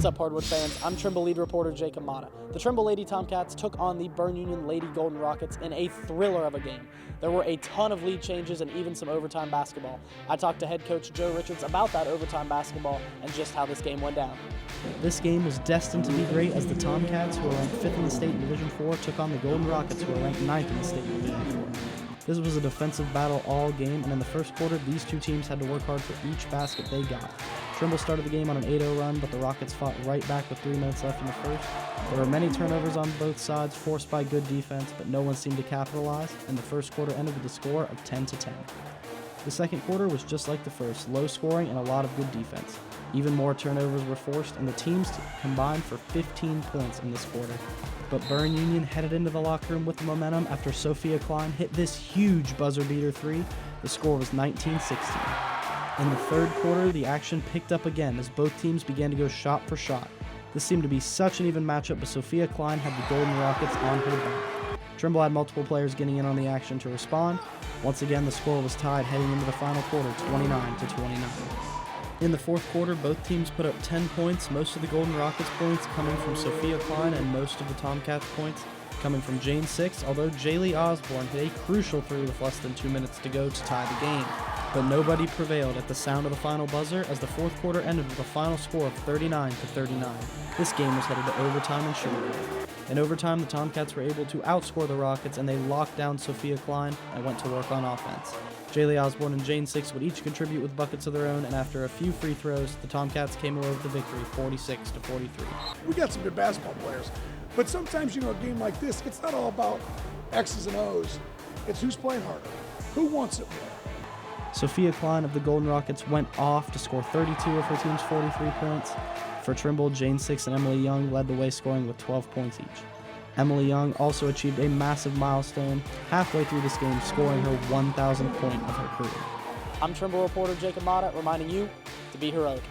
What's up, Hardwood fans? I'm Trimble lead reporter Jacob Mata. The Trimble Lady Tomcats took on the Berne Union Lady Golden Rockets in a thriller of a game. There were a ton of lead changes and even some overtime basketball. I talked to head coach Joe Richards about that overtime basketball and just how this game went down. This game was destined to be great as the Tomcats, who are ranked 5th in the state in Division 4, took on the Golden Rockets, who are ranked 9th in the state in Division 4. This was a defensive battle all game, and in the first quarter, these two teams had to work hard for each basket they got. Trimble started the game on an 8-0 run, but the Rockets fought right back with 3 minutes left in the first. There were many turnovers on both sides, forced by good defense, but no one seemed to capitalize, and the first quarter ended with a score of 10-10. The second quarter was just like the first, low scoring and a lot of good defense. Even more turnovers were forced, and the teams combined for 15 points in this quarter. But Berne Union headed into the locker room with the momentum after Sophia Klein hit this huge buzzer beater three. The score was 19-16. In the third quarter, the action picked up again as both teams began to go shot for shot. This seemed to be such an even matchup, but Sophia Klein had the Golden Rockets on her back. Trimble had multiple players getting in on the action to respond. Once again, the score was tied heading into the final quarter, 29-29. In the fourth quarter, both teams put up 10 points, most of the Golden Rockets points coming from Sophia Klein and most of the Tomcats points coming from Jane Six, although Jaylee Osborne hit a crucial three with less than 2 minutes to go to tie the game. But nobody prevailed at the sound of the final buzzer as the fourth quarter ended with a final score of 39-39. This game was headed to overtime and shootout. In overtime, the Tomcats were able to outscore the Rockets and they locked down Sophia Klein and went to work on offense. Jaylee Osborne and Jane Six would each contribute with buckets of their own, and after a few free throws, the Tomcats came away with the victory, 46-43. We got some good basketball players, but sometimes, a game like this, it's not all about X's and O's. It's who's playing harder, who wants it more. Sophia Klein of the Golden Rockets went off to score 32 of her team's 43 points. For Trimble, Jane Six and Emily Young led the way, scoring with 12 points each. Emily Young also achieved a massive milestone halfway through this game, scoring her 1,000th point of her career. I'm Trimble reporter Jacob Mata, reminding you to be heroic.